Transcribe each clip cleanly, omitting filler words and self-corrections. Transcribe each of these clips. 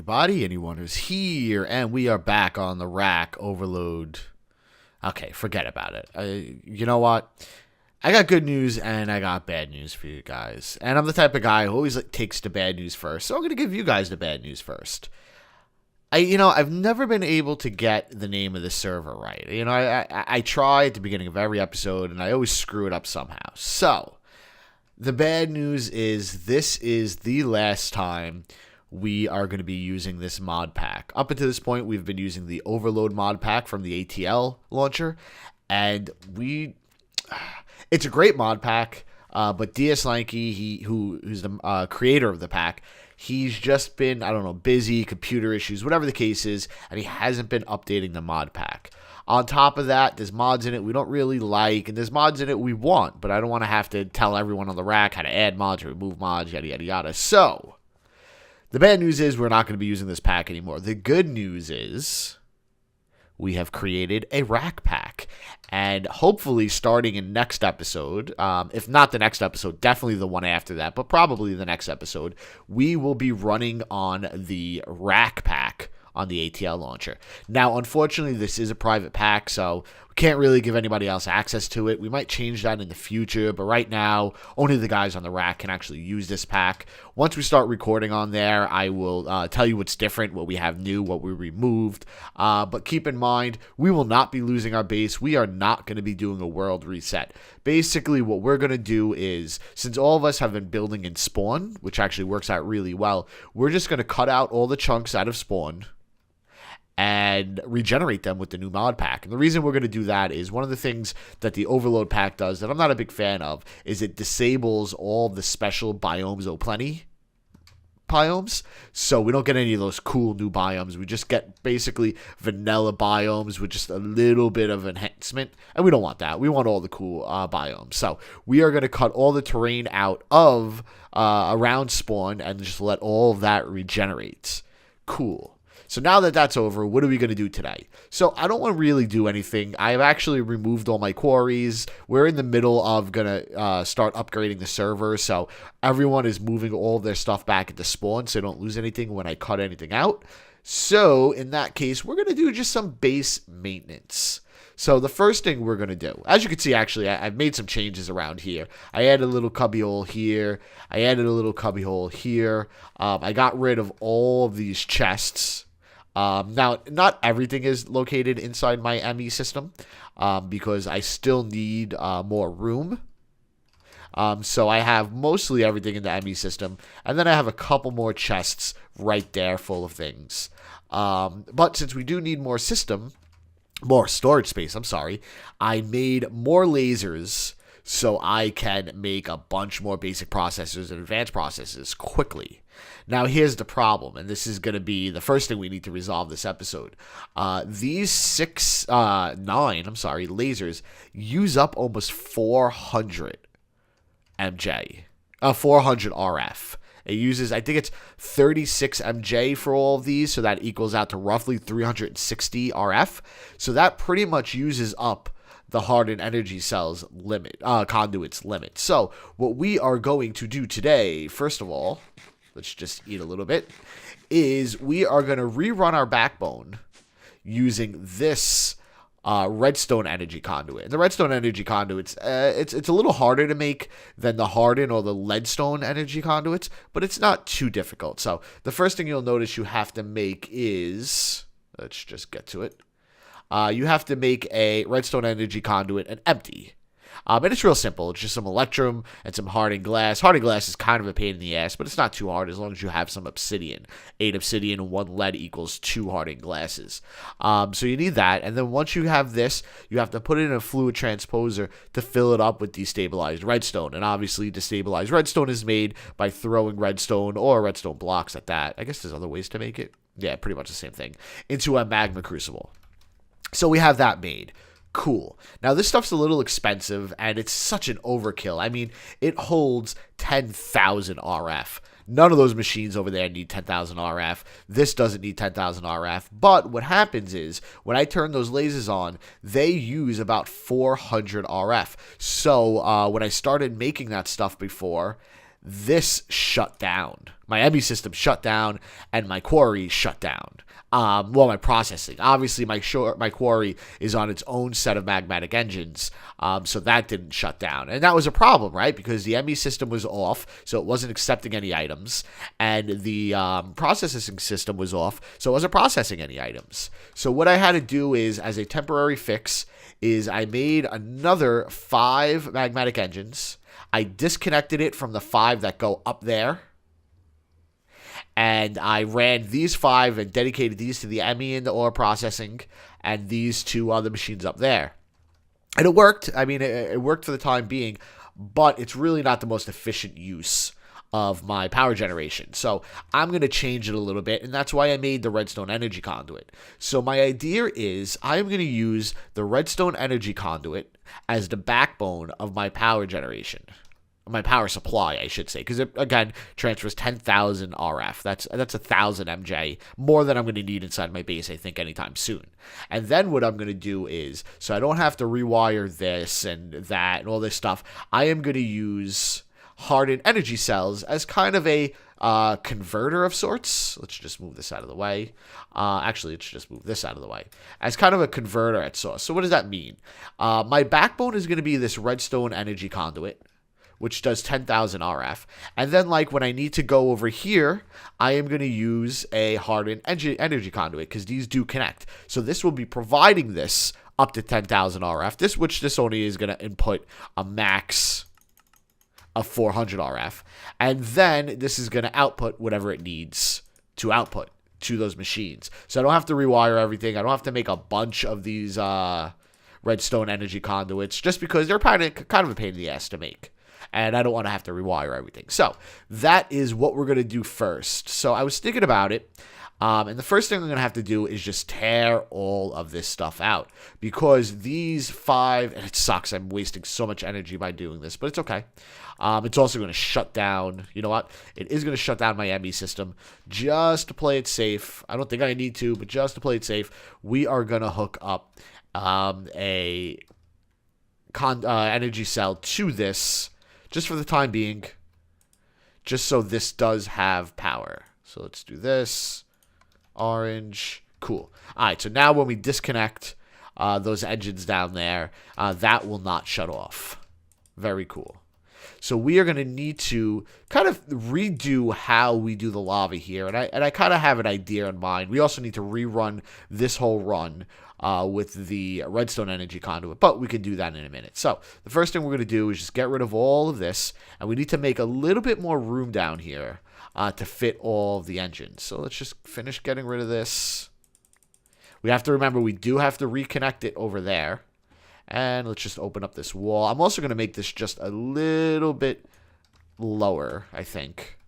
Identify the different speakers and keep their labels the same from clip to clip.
Speaker 1: everybody, anyone who's here, and we are back on the rack overload. Okay, forget about it. You know what? I got good news and I got bad news for you guys. And I'm the type of guy who always takes the bad news first, so I'm going to give you guys the bad news first. I've never been able to get the name of the server right. I try at the beginning of every episode, and I always screw it up somehow. So, the bad news is this is the last time we are going to be using this mod pack. Up until this point, we've been using the Overload mod pack from the ATL Launcher, and it's a great mod pack, but DSlacky, who's the creator of the pack, he's just been, busy, computer issues, whatever the case is, and he hasn't been updating the mod pack. On top of that, there's mods in it we don't really like, and there's mods in it we want, but I don't want to have to tell everyone on the rack how to add mods or remove mods, yada, yada, yada. So, the bad news is we're not going to be using this pack anymore. The good news is we have created a rack pack, and hopefully starting in next episode, if not the next episode, definitely the one after that, but probably the next episode, we will be running on the rack pack on the ATL launcher. Now, unfortunately, this is a private pack, so we can't really give anybody else access to it. We might change that in the future, but right now, only the guys on the rack can actually use this pack. Once we start recording on there, I will tell you what's different, what we have new, what we removed. But keep in mind, we will not be losing our base. We are not going to be doing a world reset. Basically, what we're going to do is, since all of us have been building in spawn, which actually works out really well, we're just going to cut out all the chunks out of spawn and regenerate them with the new mod pack. And the reason we're going to do that is one of the things that the Overload pack does that I'm not a big fan of is it disables all the special biomes plenty biomes. So we don't get any of those cool new biomes. We just get basically vanilla biomes with just a little bit of enhancement. And we don't want that. We want all the cool biomes. So we are going to cut all the terrain out of around spawn and just let all of that regenerate. Cool. So now that that's over, what are we going to do today? So I don't want to really do anything. I've actually removed all my quarries. We're in the middle of going to start upgrading the server. So everyone is moving all their stuff back into spawn so they don't lose anything when I cut anything out. So in that case, we're going to do just some base maintenance. So the first thing we're going to do, as you can see, actually, I've made some changes around here. I added a little cubbyhole here. I added a little cubbyhole here. I got rid of all of these chests. Now, not everything is located inside my ME system because I still need more room. So I have mostly everything in the ME system, and then I have a couple more chests right there full of things. But since we do need more storage space, I made more lasers so I can make a bunch more basic processors and advanced processors quickly. Now, here's the problem, and this is going to be the first thing we need to resolve this episode. These 9 lasers use up almost 400 MJ, 400 RF. It uses, I think it's 36 MJ for all of these, so that equals out to roughly 360 RF. So that pretty much uses up the hardened energy cells conduits limit. So what we are going to do today, first of all, let's just eat a little bit, is we are going to rerun our backbone using this redstone energy conduit. And the redstone energy conduits, it's a little harder to make than the hardened or the leadstone energy conduits, but it's not too difficult. So the first thing you'll notice you have to make is, let's just get to it. You have to make a redstone energy conduit and empty. And it's real simple. It's just some electrum and some hardened glass. Hardened glass is kind of a pain in the ass, but it's not too hard as long as you have some obsidian. 8 obsidian and 1 lead equals 2 hardened glasses. So you need that. And then once you have this, you have to put it in a fluid transposer to fill it up with destabilized redstone. And obviously, destabilized redstone is made by throwing redstone or redstone blocks at that. I guess there's other ways to make it. Yeah, pretty much the same thing. Into a magma crucible. So we have that made. Cool. Now, this stuff's a little expensive, and it's such an overkill. I mean, it holds 10,000 RF. None of those machines over there need 10,000 RF. This doesn't need 10,000 RF. But what happens is, when I turn those lasers on, they use about 400 RF. So, when I started making that stuff before, this shut down. My ME system shut down, and my quarry shut down. Well, my processing. Obviously, my quarry is on its own set of magmatic engines, so that didn't shut down. And that was a problem, right? Because the ME system was off, so it wasn't accepting any items, and the processing system was off, so it wasn't processing any items. So what I had to do is, as a temporary fix, is I made another 5 magmatic engines. I disconnected it from the 5 that go up there. And I ran these 5 and dedicated these to the ME and the ore processing, and these 2 other machines up there. And it worked. I mean, it worked for the time being, but it's really not the most efficient use of my power generation. So I'm going to change it a little bit, and that's why I made the redstone energy conduit. So my idea is I'm going to use the redstone energy conduit as the backbone of my power generation. My power supply, I should say, because it, again, transfers 10,000 RF. That's 1,000 MJ, more than I'm going to need inside my base, I think, anytime soon. And then what I'm going to do is, so I don't have to rewire this and that and all this stuff, I am going to use hardened energy cells as kind of a converter of sorts. Let's just move this out of the way. Actually, let's just move this out of the way. As kind of a converter at source. So what does that mean? My backbone is going to be this redstone energy conduit, which does 10,000 RF. And then, like, when I need to go over here, I am going to use a hardened energy conduit, because these do connect. So this will be providing this up to 10,000 RF, this only is going to input a max of 400 RF. And then this is going to output whatever it needs to output to those machines. So I don't have to rewire everything. I don't have to make a bunch of these redstone energy conduits, just because they're kind of a pain in the ass to make. And I don't want to have to rewire everything. So that is what we're going to do first. So I was thinking about it. And the first thing I'm going to have to do is just tear all of this stuff out. Because these 5, and it sucks, I'm wasting so much energy by doing this, but it's okay. It's also going to shut down, you know what? It is going to shut down my ME system just to play it safe. I don't think I need to, but just to play it safe, we are going to hook up a energy cell to this, just for the time being, just so this does have power. So let's do this. Orange. Cool. All right, so now when we disconnect those engines down there, that will not shut off. Very cool. So we are going to need to kind of redo how we do the lava here. And I kind of have an idea in mind. We also need to rerun this whole run with the redstone energy conduit, but we can do that in a minute. So the first thing we're going to do is just get rid of all of this, and we need to make a little bit more room down here to fit all of the engines. So let's just finish getting rid of this. We have to remember we do have to reconnect it over there. And let's just open up this wall. I'm also going to make this just a little bit lower, I think.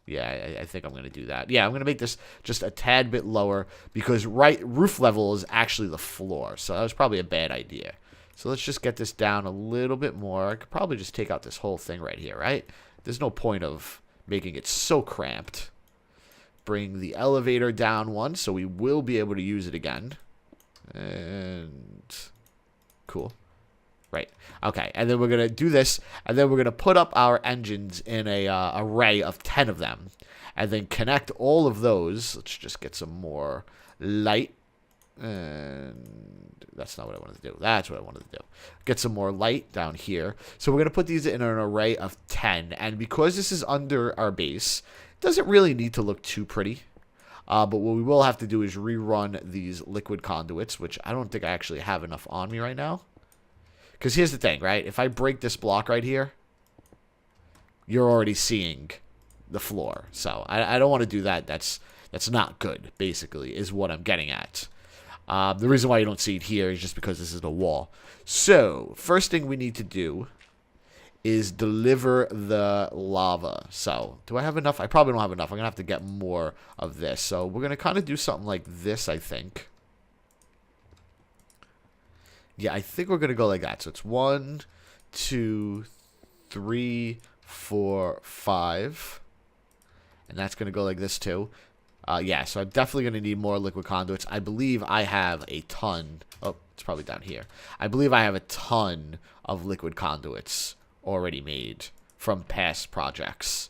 Speaker 1: Yeah, I think I'm going to do that. Yeah, I'm going to make this just a tad bit lower, because roof level is actually the floor. So that was probably a bad idea. So let's just get this down a little bit more. I could probably just take out this whole thing right here, right? There's no point of making it so cramped. Bring the elevator down one, so we will be able to use it again. And cool. Right. Okay. And then we're going to do this. And then we're going to put up our engines in a array of 10 of them. And then connect all of those. Let's just get some more light. And that's not what I wanted to do. That's what I wanted to do. Get some more light down here. So we're going to put these in an array of 10. And because this is under our base, it doesn't really need to look too pretty. But what we will have to do is rerun these liquid conduits, which I don't think I actually have enough on me right now. Because here's the thing, right? If I break this block right here, you're already seeing the floor. So I don't want to do that. That's not good, basically, is what I'm getting at. The reason why you don't see it here is just because this is the wall. So first thing we need to do is deliver the lava. So do I have enough? I probably don't have enough. I'm going to have to get more of this. So we're going to kind of do something like this, I think. Yeah, I think we're going to go like that. So it's 1, 2, 3, 4, 5. And that's going to go like this too. Yeah, so I'm definitely going to need more liquid conduits. I believe I have a ton. Oh, it's probably down here. I believe I have a ton of liquid conduits already made from past projects.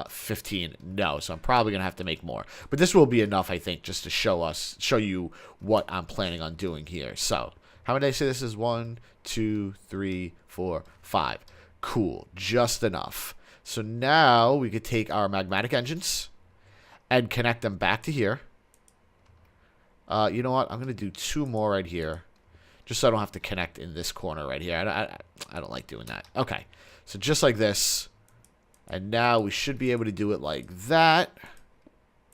Speaker 1: 15. No, so I'm probably going to have to make more. But this will be enough, I think, just to show you what I'm planning on doing here. So, how many did I say this is? 1, 2, 3, 4, 5. Cool. Just enough. So now we could take our magmatic engines and connect them back to here. You know what? I'm going to do 2 more right here. Just so I don't have to connect in this corner right here. I don't like doing that. Okay. So just like this. And now we should be able to do it like that.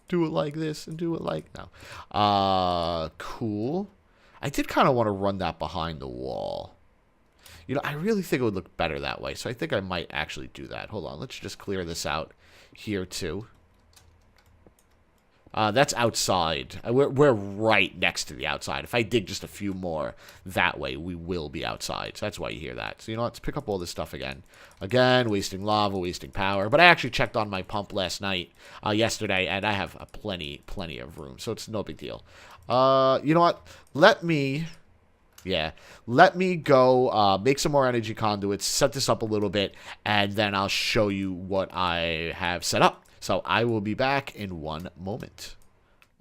Speaker 1: Do it like this and do it like... No. Cool. I did kind of want to run that behind the wall. You know, I really think it would look better that way. So I think I might actually do that. Hold on. Let's just clear this out here too. That's outside. We're right next to the outside. If I dig just a few more that way, we will be outside. So that's why you hear that. So, you know, let's pick up all this stuff again. Again, wasting lava, wasting power. But I actually checked on my pump last night, yesterday, and I have plenty of room. So it's no big deal. You know what? Let me go make some more energy conduits, set this up a little bit, and then I'll show you what I have set up. So I will be back in 1 moment.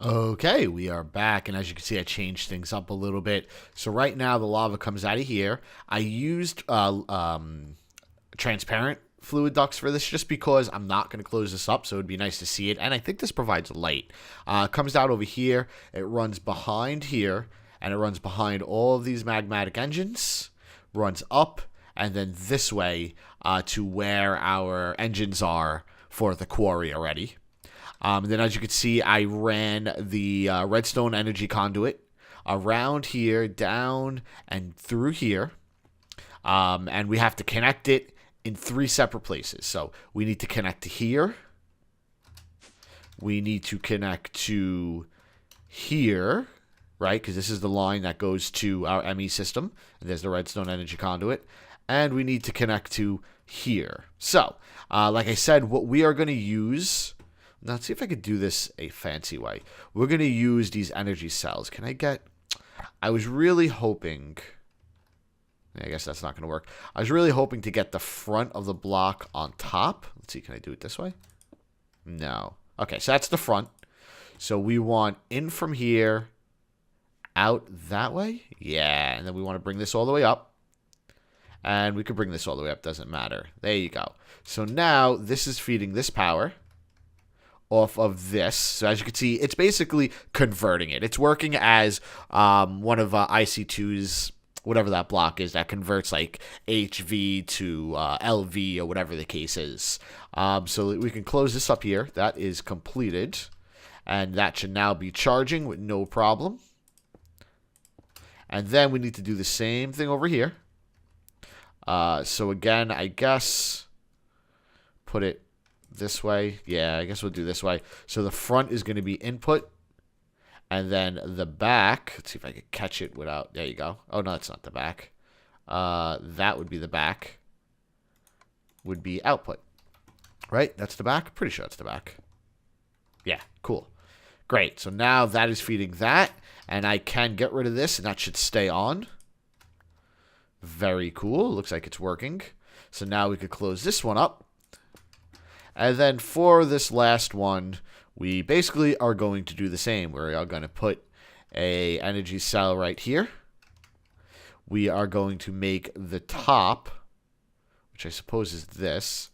Speaker 1: Okay, we are back, and as you can see, I changed things up a little bit. So right now, the lava comes out of here. I used transparent fluid ducts for this just because I'm not going to close this up, so it would be nice to see it. And I think this provides light. It comes out over here. It runs behind here, and it runs behind all of these magmatic engines, runs up, and then this way to where our engines are for the quarry already. And then as you can see, I ran the redstone energy conduit around here, down, and through here. And we have to connect it in 3 separate places. So we need to connect to here. We need to connect to here, right? Because this is the line that goes to our ME system. And there's the redstone energy conduit. And we need to connect to here. So, like I said, what we are going to use... Now, let's see if I could do this a fancy way. We're going to use these energy cells. Can I get... I was really hoping... I guess that's not going to work. I was really hoping to get the front of the block on top. Let's see, can I do it this way? No. Okay, so that's the front. So we want in from here, out that way. Yeah, and then we want to bring this all the way up. And we could bring this all the way up, doesn't matter. There you go. So now this is feeding this power off of this. So as you can see, it's basically converting it. It's working as one of IC2's, whatever that block is, that converts like HV to LV or whatever the case is. So we can close this up here. That is completed. And that should now be charging with no problem. And then we need to do the same thing over here. So again, I guess put it this way. Yeah, I guess we'll do this way. So the front is going to be input. And then the back, let's see if I can catch it without, there you go. Oh, no, it's not the back. That would be the back. Would be output. Right? That's the back? Pretty sure it's the back. Yeah, cool. Great. So now that is feeding that. And I can get rid of this, and that should stay on. Very cool. Looks like it's working. So now we could close this one up. And then for this last one, we basically are going to do the same. We are going to put a energy cell right here. We are going to make the top, which I suppose is this,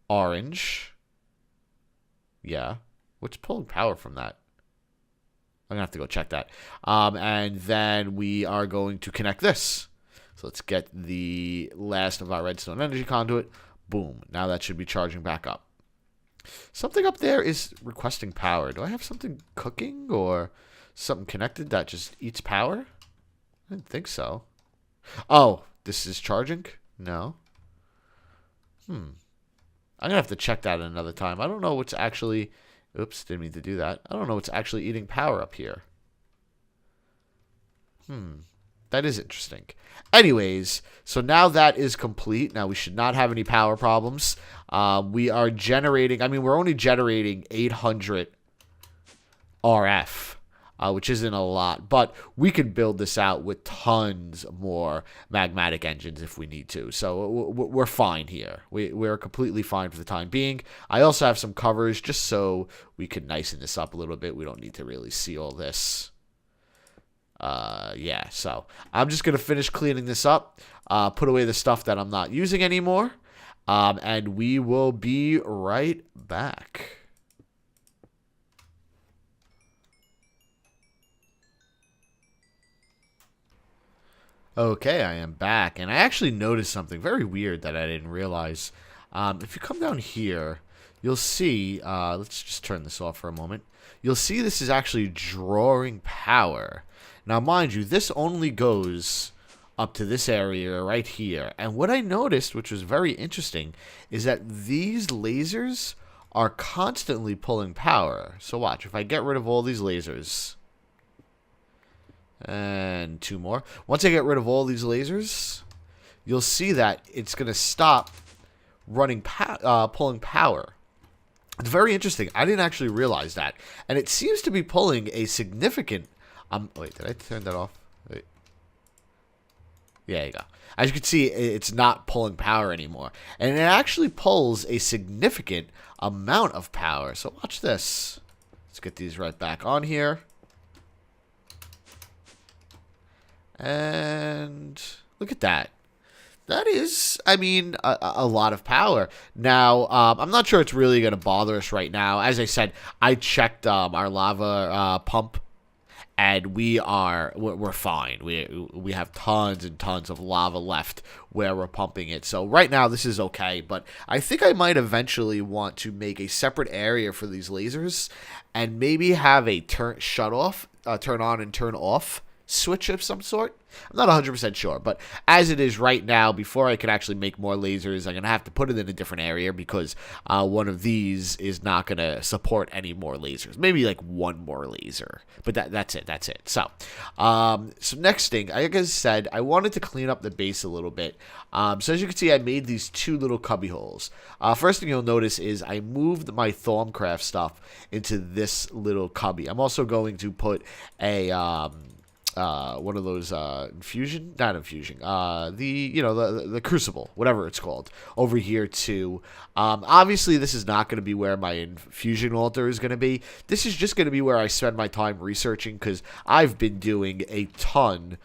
Speaker 1: orange. Yeah. What's pulling power from that? I'm going to have to go check that. And then we are going to connect this. So let's get the last of our redstone energy conduit. Boom. Now that should be charging back up. Something up there is requesting power. Do I have something cooking or something connected that just eats power? I didn't think so. Oh, this is charging? No. I'm going to have to check that another time. I don't know what's actually... Oops, didn't mean to do that. I don't know what's actually eating power up here. That is interesting. Anyways, so now that is complete. Now we should not have any power problems. We are generating, I mean, we're only generating 800 RF. which isn't a lot, but we can build this out with tons more magmatic engines if we need to. So we're fine here. We're completely fine for the time being. I also have some covers just so we can nicen this up a little bit. We don't need to really see all this. Yeah, so I'm just going to finish cleaning this up, put away the stuff that I'm not using anymore, and we will be right back. Okay, I am back, and I actually noticed something very weird that I didn't realize. If you come down here, you'll see, let's just turn this off for a moment. You'll see this is actually drawing power. Now, mind you, this only goes up to this area right here. And what I noticed, which was very interesting, is that these lasers are constantly pulling power. So watch, if I get rid of all these lasers, and 2 more. Once I get rid of all these lasers, you'll see that it's going to stop running, pulling power. It's very interesting. I didn't actually realize that. And it seems to be pulling a significant... wait, did I turn that off? Wait. Yeah, there you go. As you can see, it's not pulling power anymore. And it actually pulls a significant amount of power. So watch this. Let's get these right back on here. And look at that. That is, I mean, a lot of power. Now, I'm not sure it's really going to bother us right now. As I said, I checked our lava pump, and we're fine. We have tons and tons of lava left where we're pumping it. So right now, this is okay. But I think I might eventually want to make a separate area for these lasers, and maybe have a turn on and turn off switch of some sort. I'm not 100% sure, but as it is right now, before I can actually make more lasers, I'm going to have to put it in a different area because one of these is not going to support any more lasers. Maybe like 1 more laser, but that's it. So next thing, like I said, I wanted to clean up the base a little bit. So as you can see, I made these 2 little cubby holes. First thing you'll notice is I moved my Thaumcraft stuff into this little cubby. I'm also going to put a... one of those the crucible, whatever it's called, over here too. Obviously this is not going to be where my infusion altar is going to be. This is just going to be where I spend my time researching, because I've been doing a ton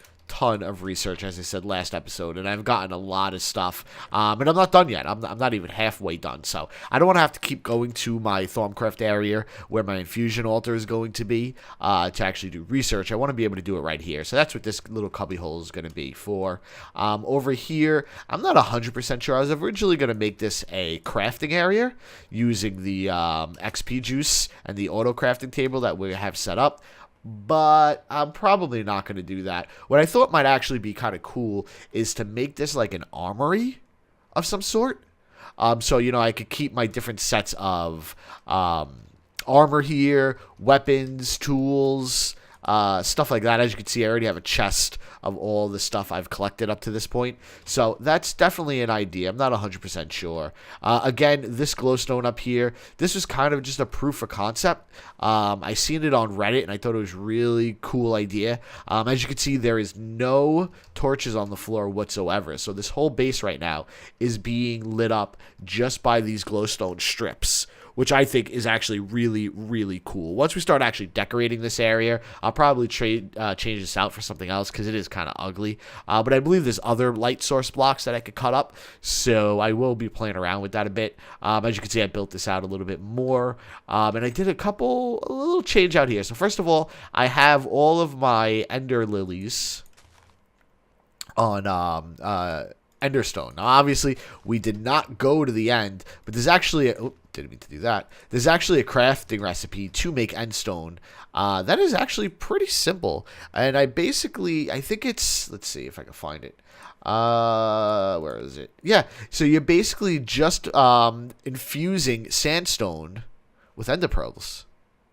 Speaker 1: of research, as I said last episode, and I've gotten a lot of stuff, and I'm not done yet. I'm not even halfway done, so I don't want to have to keep going to my Thaumcraft area where my infusion altar is going to be to actually do research. I want to be able to do it right here, so that's what this little cubby hole is going to be for. Over here, I'm not 100% sure. I was originally going to make this a crafting area using the XP juice and the auto crafting table that we have set up, but I'm probably not going to do that. What I thought might actually be kind of cool is to make this like an armory of some sort. So, I could keep my different sets of armor here, weapons, tools, stuff like that. As you can see, I already have a chest of all the stuff I've collected up to this point. So that's definitely an idea. I'm not 100% sure. Again, this glowstone up here, this was kind of just a proof of concept. I seen it on Reddit, and I thought it was a really cool idea. As you can see, there is no torches on the floor whatsoever. So this whole base right now is being lit up just by these glowstone strips, which I think is actually really, really cool. Once we start actually decorating this area, I'll probably change this out for something else because it is kind of ugly. But I believe there's other light source blocks that I could cut up, so I will be playing around with that a bit. As you can see, I built this out a little bit more, and I did a little change out here. So first of all, I have all of my ender lilies on Enderstone. Now, obviously, we did not go to the end, but there's actually didn't mean to do that. There's actually a crafting recipe to make endstone. That is actually pretty simple, and I think it's, let's see if I can find it. Where is it? Yeah, so you're basically just infusing sandstone with ender pearls.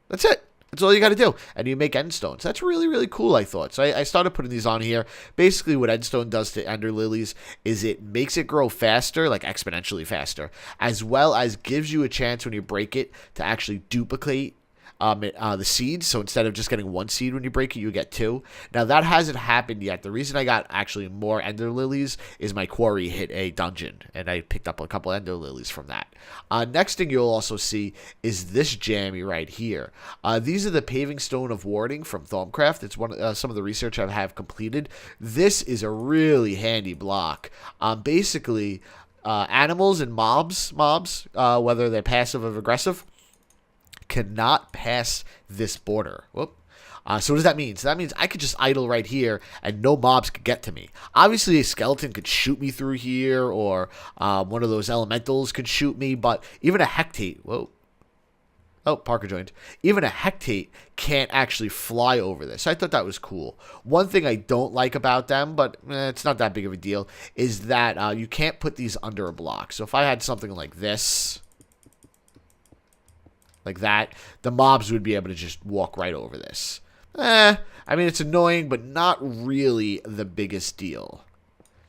Speaker 1: That's it. That's all you got to do. And you make endstone. So that's really, really cool, I thought. So I started putting these on here. Basically, what endstone does to ender lilies is it makes it grow faster, like exponentially faster, as well as gives you a chance when you break it to actually duplicate the seeds. So instead of just getting one seed when you break it, you get two. Now that hasn't happened yet. The reason I got actually more ender lilies is my quarry hit a dungeon, and I picked up a couple ender lilies from that. Next thing you'll also see is this jammy right here. These are the paving stone of warding from Thaumcraft. It's some of the research I have completed. This is a really handy block. Basically, animals and mobs, whether they're passive or aggressive, cannot pass this border. Whoop. So what does that mean? So that means I could just idle right here and no mobs could get to me. Obviously, a skeleton could shoot me through here, or one of those elementals could shoot me, but even a hectate, whoa. Oh, Parker joined. Even a hectate can't actually fly over this. So I thought that was cool. One thing I don't like about them, but it's not that big of a deal, is that you can't put these under a block. So if I had something like this, like that, the mobs would be able to just walk right over this. I mean, it's annoying, but not really the biggest deal.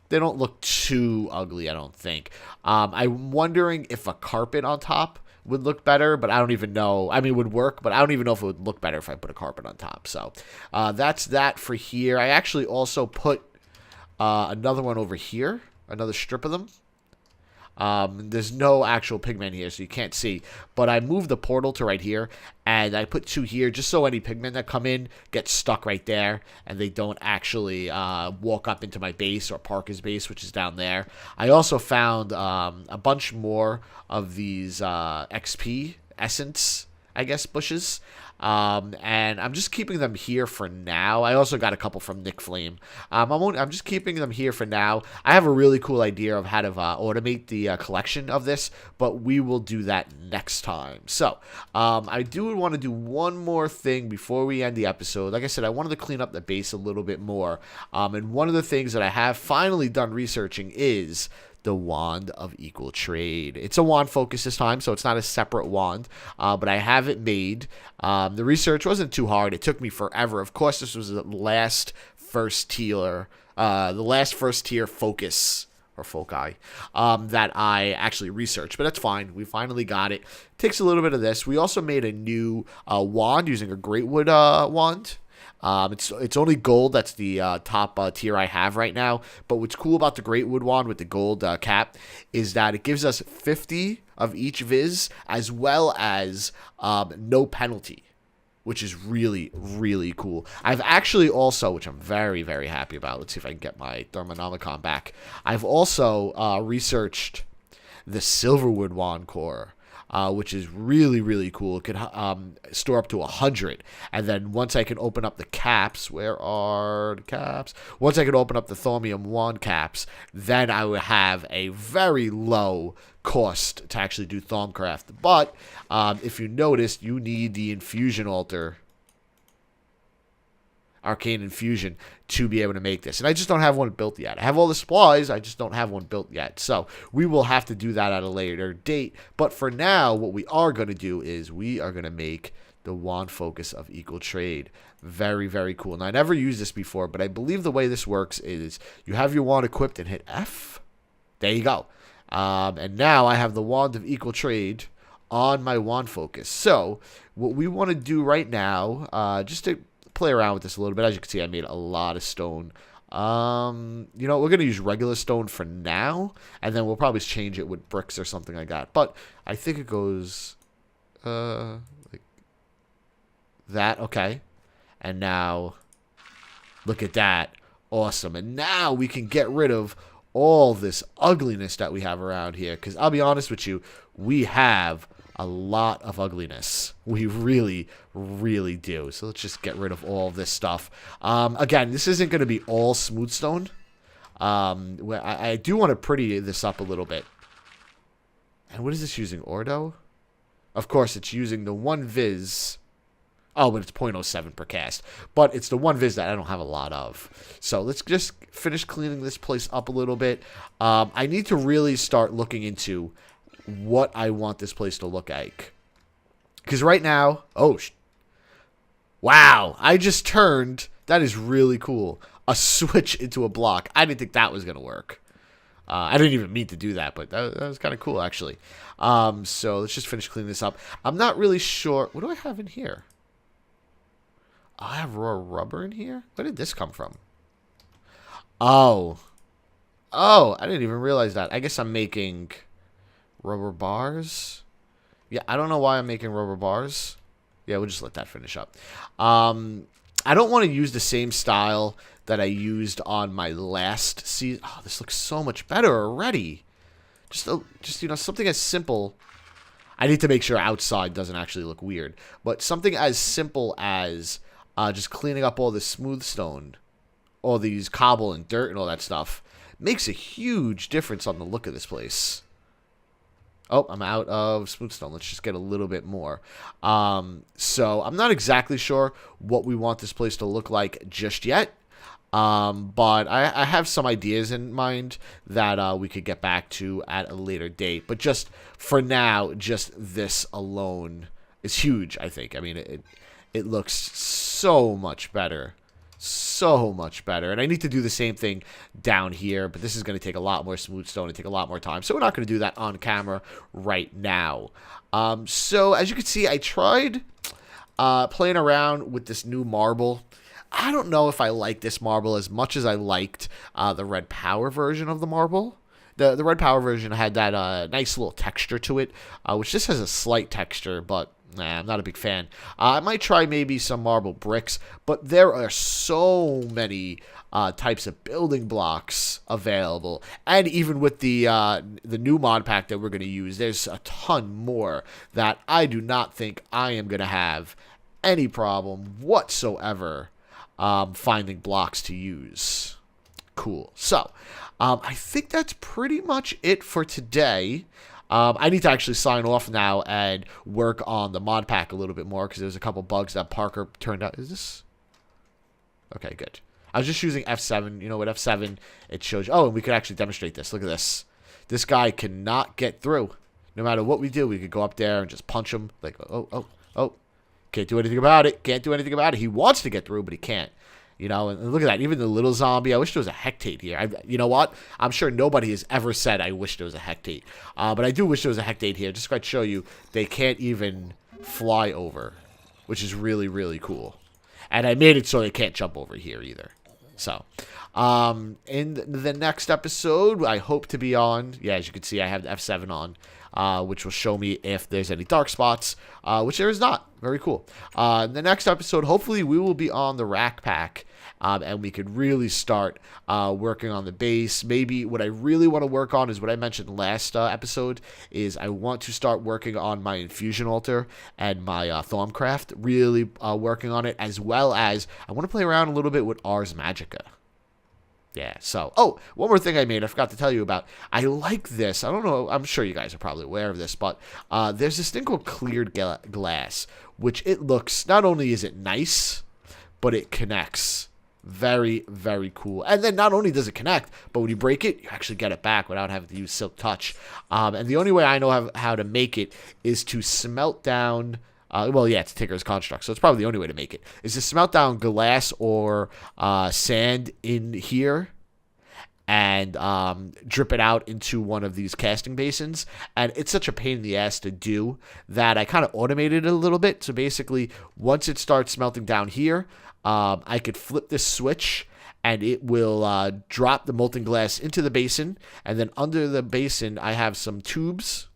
Speaker 1: They don't look too ugly, I don't think. I'm wondering if a carpet on top would look better, but I don't even know. I mean, it would work, but I don't even know if it would look better if I put a carpet on top. So that's that for here. I actually also put another one over here, another strip of them. There's no actual pigmen here, so you can't see. But I moved the portal to right here, and I put two here just so any pigmen that come in get stuck right there, and they don't actually walk up into my base or Parker's base, which is down there. I also found a bunch more of these XP essence, I guess, bushes. And I'm just keeping them here for now. I also got a couple from Nick Flame. I'm just keeping them here for now. I have a really cool idea of how to automate the collection of this, but we will do that next time. So, I do want to do one more thing before we end the episode. Like I said, I wanted to clean up the base a little bit more. And one of the things that I have finally done researching is the Wand of Equal Trade. It's a wand focus this time, so it's not a separate wand, but I have it made. The research wasn't too hard. It took me forever. Of course, this was the last first tier focus or foci that I actually researched, but that's fine. We finally got it. Takes a little bit of this. We also made a new wand using a Greatwood wand. It's only gold. That's the top tier I have right now. But what's cool about the Greatwood wand with the gold cap is that it gives us 50 of each viz as well as no penalty, which is really, really cool. I've actually also, which I'm very, very happy about. Let's see if I can get my Thermonomicon back. I've also researched the Silverwood wand core. Which is really, really cool. It could store up to 100. And then once I can open up the caps, where are the caps? Once I can open up the Thaumium wand caps, then I would have a very low cost to actually do Thaumcraft. But if you noticed, you need the infusion altar, Arcane Infusion, to be able to make this. And I just don't have one built yet. I have all the supplies, I just don't have one built yet. So we will have to do that at a later date. But for now, what we are going to do is we are going to make the Wand Focus of Equal Trade. Very, very cool. Now, I never used this before, but I believe the way this works is you have your wand equipped and hit F. There you go. And now I have the Wand of Equal Trade on my Wand Focus. So what we want to do right now, just to play around with this a little bit. As you can see, I made a lot of stone. You know, we're going to use regular stone for now, and then we'll probably change it with bricks or something like that. But I think it goes like that. Okay. And now, look at that. Awesome. And now we can get rid of all this ugliness that we have around here. Because I'll be honest with you, we have a lot of ugliness. We really, really do. So let's just get rid of all of this stuff. Again, this isn't going to be all smooth stone. I do want to pretty this up a little bit. And what is this using? Ordo? Of course, it's using the one viz. Oh, but it's 0.07 per cast. But it's the one viz that I don't have a lot of. So let's just finish cleaning this place up a little bit. I need to really start looking into what I want this place to look like. Because right now, wow, I just turned, that is really cool, a switch into a block. I didn't think that was going to work. I didn't even mean to do that, but that was kind of cool, actually. So let's just finish cleaning this up. I'm not really sure. What do I have in here? I have raw rubber in here? Where did this come from? Oh. Oh, I didn't even realize that. I guess I'm making rubber bars. Yeah, I don't know why I'm making rubber bars. Yeah, we'll just let that finish up. I don't want to use the same style that I used on my last season. Oh, this looks so much better already. Just you know, something as simple. I need to make sure outside doesn't actually look weird. But something as simple as just cleaning up all this smooth stone, all these cobble and dirt and all that stuff, makes a huge difference on the look of this place. Oh, I'm out of smooth stone. Let's just get a little bit more. So I'm not exactly sure what we want this place to look like just yet. But I have some ideas in mind that we could get back to at a later date. But just for now, just this alone is huge, I think. I mean, it looks so much better. So much better. And I need to do the same thing down here, but this is going to take a lot more smooth stone and take a lot more time. So we're not going to do that on camera right now. So as you can see, I tried playing around with this new marble. I don't know if I like this marble as much as I liked the Red Power version of the marble. The Red Power version had that nice little texture to it, which just has a slight texture, but nah, I'm not a big fan. I might try maybe some marble bricks, but there are so many types of building blocks available. And even with the new mod pack that we're going to use, there's a ton more that I do not think I am going to have any problem whatsoever finding blocks to use. Cool. So, I think that's pretty much it for today. I need to actually sign off now and work on the mod pack a little bit more because there's a couple bugs that Parker turned out. Is this? Okay, good. I was just using F7. You know, with F7, it shows you. Oh, and we could actually demonstrate this. Look at this. This guy cannot get through. No matter what we do, we could go up there and just punch him. Like, oh. Can't do anything about it. Can't do anything about it. He wants to get through, but he can't. You know, and look at that. Even the little zombie. I wish there was a hectate here. You know what? I'm sure nobody has ever said I wish there was a hectate. But I do wish there was a hectate here. Just to show you, they can't even fly over, which is really, really cool. And I made it so they can't jump over here either. So, in the next episode, I hope to be on. Yeah, as you can see, I have the F7 on, which will show me if there's any dark spots, which there is not. Very cool. In the next episode, hopefully, we will be on the rack pack, and we could really start working on the base. Maybe what I really want to work on is what I mentioned last episode, is I want to start working on my infusion altar and my Thormcraft, really working on it, as well as I want to play around a little bit with Ars Magica. Yeah, so, oh, one more thing I made, I forgot to tell you about. I like this. I don't know, I'm sure you guys are probably aware of this, but there's this thing called cleared glass, which it looks, not only is it nice, but it connects. Very, very cool. And then not only does it connect, but when you break it, you actually get it back without having to use Silk Touch. And the only way I know how to make it is to smelt down... well, yeah, it's Tinker's Construct, so it's probably the only way to make it, is to smelt down glass or sand in here and drip it out into one of these casting basins. And it's such a pain in the ass to do that I kind of automated it a little bit. So basically, once it starts smelting down here, I could flip this switch and it will drop the molten glass into the basin. And then under the basin, I have some tubes,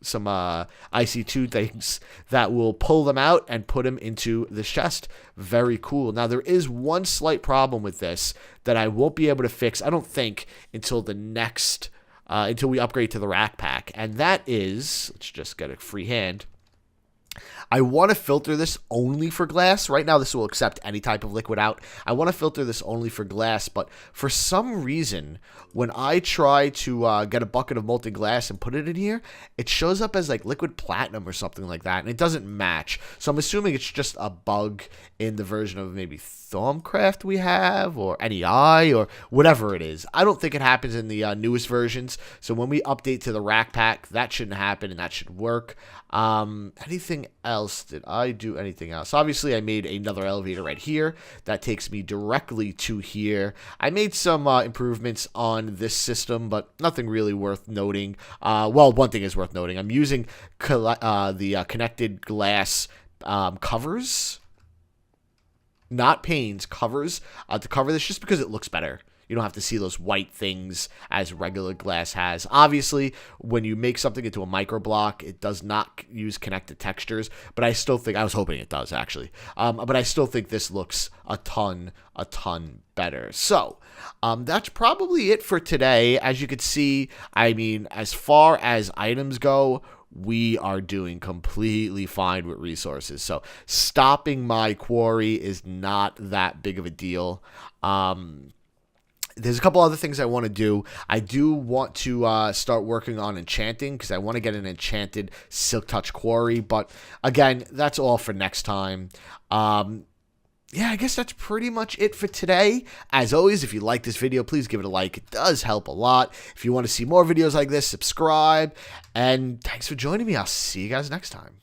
Speaker 1: some IC2 things that will pull them out and put them into this chest. Very cool. Now, there is one slight problem with this that I won't be able to fix, I don't think, until the next, until we upgrade to the rack pack. And that is, let's just get a free hand. I want to filter this only for glass. Right now, this will accept any type of liquid out. I want to filter this only for glass, but for some reason, when I try to get a bucket of molten glass and put it in here, it shows up as like liquid platinum or something like that, and it doesn't match. So I'm assuming it's just a bug in the version of maybe Thormcraft we have, or NEI, or whatever it is. I don't think it happens in the newest versions, so when we update to the rack pack, that shouldn't happen, and that should work. Anything anything else? Did I do anything else? Obviously, I made another elevator right here. That takes me directly to here. I made some improvements on this system, but nothing really worth noting. Well, one thing is worth noting. I'm using the connected glass covers, not panes, covers, to cover this just because it looks better. You don't have to see those white things as regular glass has. Obviously, when you make something into a microblock, it does not use connected textures, but I still think, I was hoping it does actually, but I still think this looks a ton better. So, that's probably it for today. As you can see, I mean, as far as items go, we are doing completely fine with resources. So stopping my quarry is not that big of a deal. There's a couple other things I want to do. I do want to start working on enchanting because I want to get an enchanted Silk Touch quarry. But again, that's all for next time. Yeah, I guess that's pretty much it for today. As always, if you like this video, please give it a like. It does help a lot. If you want to see more videos like this, subscribe. And thanks for joining me. I'll see you guys next time.